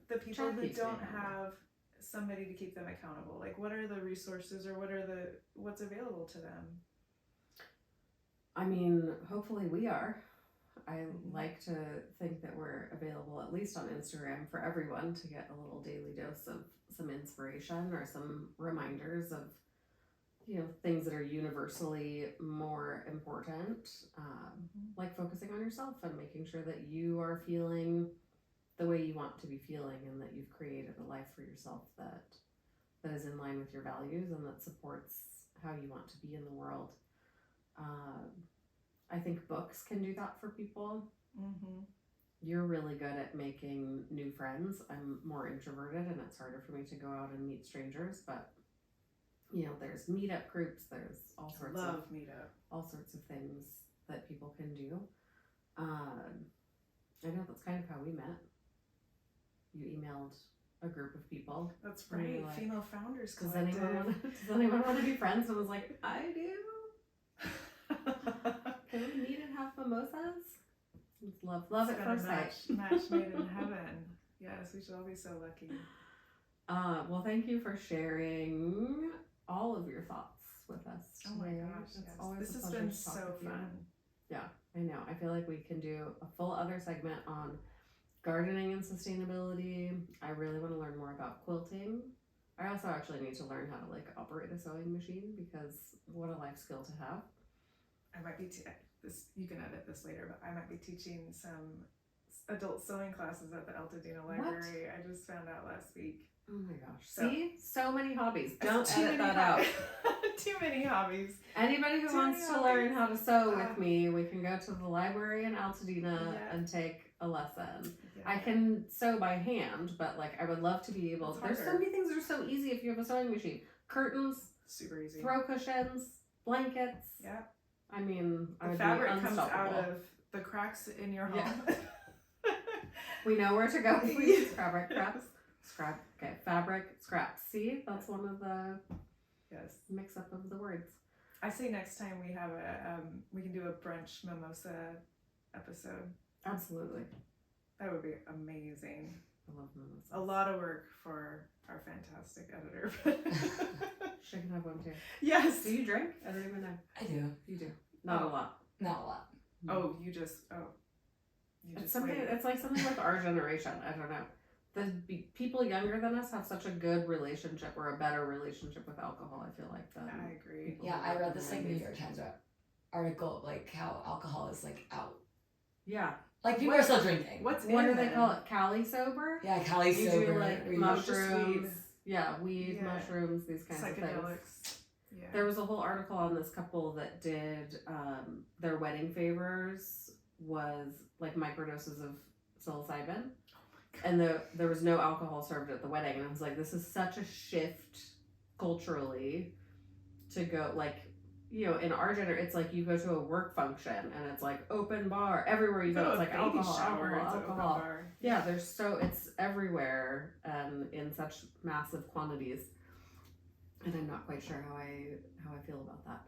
the people who don't have somebody to keep them accountable? Like, what are the resources or what's available to them? I mean, hopefully we are. I like to think that we're available at least on Instagram for everyone to get a little daily dose of some inspiration or some reminders of, things that are universally more important, like focusing on yourself and making sure that you are feeling the way you want to be feeling and that you've created a life for yourself that is in line with your values and that supports how you want to be in the world. I think books can do that for people. Mm-hmm. You're really good at making new friends. I'm more introverted and it's harder for me to go out and meet strangers, but there's meetup groups, there's all sorts of things that people can do. I know that's kind of how we met. You emailed a group of people. That's right. Like, Female Founders does Collective. anyone want to be friends? And I was like, I do. Can we meet and have mimosas? It's love at first sight. Match made in heaven. Yes, we should all be so lucky. Well, thank you for sharing all of your thoughts with us today. Oh my gosh, it's always this a has pleasure been to talk so with you. fun. Yeah, I know. I feel like we can do a full other segment on gardening and sustainability. I really want to learn more about quilting. I also actually need to learn how to operate a sewing machine because what a life skill to have. I might be you can edit this later, but I might be teaching some adult sewing classes at the Altadena Library. I just found out last week. Oh my gosh. See? So many hobbies. Don't Too edit many that out. Too many hobbies. Anybody who wants to learn how to sew with me, we can go to the library in Altadena and take a lesson. Yeah. I can sew by hand, but I would love to be able. There's so many things that are so easy if you have a sewing machine. Curtains, super easy. Throw cushions, blankets. Yeah. I mean, the fabric comes out of the cracks in your home. Yeah. We know where to go. Please. Fabric scraps. Okay, fabric scraps. See, that's one of the mix up of the words. I say next time we have we can do a brunch mimosa episode. Absolutely. That would be amazing. I love mimosas. A lot of work for our fantastic editor. She can have one too. Yes. Do you drink? I don't even know. I do. You do. Not a lot. Not a lot. Oh, you just it's something. It's like something with our generation. I don't know. The people younger than us have such a good relationship or a better relationship with alcohol. I feel like that. I agree. Yeah, I read this New York Times article how alcohol is out. Yeah. People are still drinking. What do they call it? Cali sober? Yeah, Cali sober. You do mushrooms. Weed, mushrooms, these kinds of things. Yeah. There was a whole article on this couple that did their wedding favors was microdoses of psilocybin. And there was no alcohol served at the wedding. And I was like, this is such a shift culturally to go, in our generation, it's you go to a work function and it's open bar. Everywhere you go, it's alcohol. Yeah, it's everywhere in such massive quantities. And I'm not quite sure how I feel about that.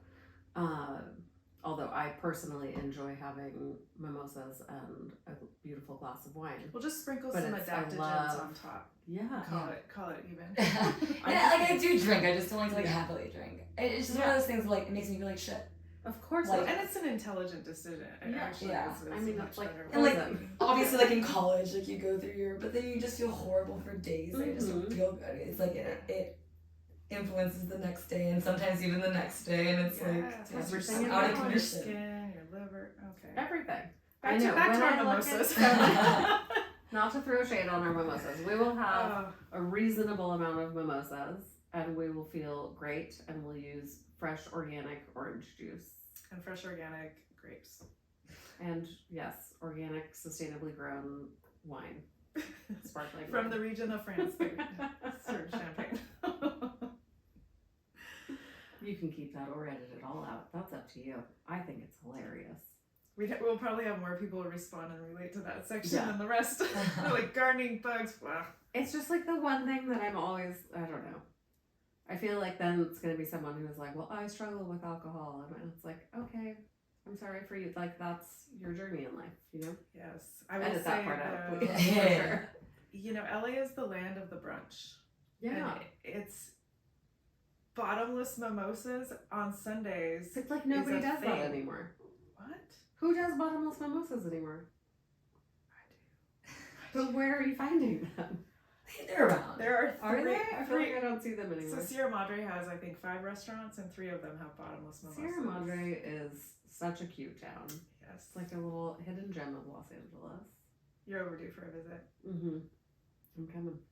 Although I personally enjoy having mimosas and a beautiful glass of wine. We'll just sprinkle some adaptogens on top. Yeah. Call it even. I do drink. I just don't like to happily drink. It's just one of those things it makes me feel like shit. Of course. And it's an intelligent decision. I mean, it's and obviously in college, you go through but then you just feel horrible for days. I just don't feel good. It's it influences the next day and sometimes even the next day, and it's everything out of your condition. skin, your liver, everything. Back to our mimosas. Not to throw shade on our mimosas. We will have a reasonable amount of mimosas and we will feel great, and we'll use fresh organic orange juice. And fresh organic grapes. And yes, organic, sustainably grown wine. Sparkling from wine. the region of France. Served champagne. You can keep that or edit it all out. That's up to you. I think it's hilarious. We'll probably have more people respond and relate to that section Yeah. than the rest. Like gardening bugs. Wow. It's just like the one thing that I'm always, I don't know. I feel like then it's going to be someone who's like, well, I struggle with alcohol. And it's like, okay, I'm sorry for you. Like, that's your journey in life, you know? Yes. I will Edit say that part out, though, please. For sure. you know, LA is the land of the brunch. Yeah. And it's bottomless mimosas on Sundays. It's like nobody a does that thing. anymore. What? Who does bottomless mimosas anymore? I But where are you finding them? They're around. There Are three, they? I feel like I don't see them So anymore. Sierra Madre has, I think, 5 restaurants, and 3 of them have bottomless mimosas. Sierra Madre is such a cute town. Yes. It's like a little hidden gem of Los Angeles. You're overdue for a visit. Mm-hmm. I'm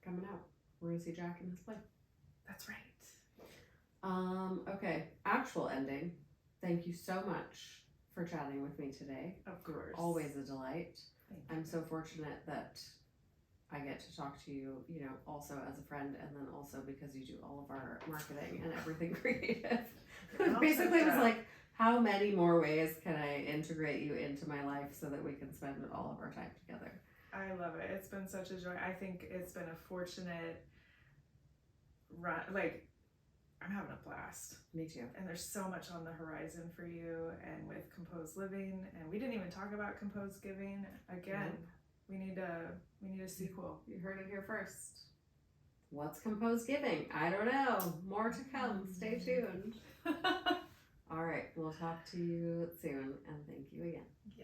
coming out. We're gonna see Jack and his play. That's right. Okay. Actual ending. Thank you so much for chatting with me today. Of course. Always a delight. Thank you. I'm so fortunate that I get to talk to you, you know, also as a friend, and then also because you do all of our marketing and everything creative. Well, Basically, it was yeah. like, how many more ways can I integrate you into my life so that we can spend all of our time together? I love it. It's been such a joy. I think it's been a fortunate run. Like, I'm having a blast. Me too. And there's so much on the horizon for you and with composed living. And we didn't even talk about composed giving. Again, we need a sequel. You heard it here first. What's composed giving? I don't know. More to come. Stay tuned. All right. We'll talk to you soon, and thank you again. Yes.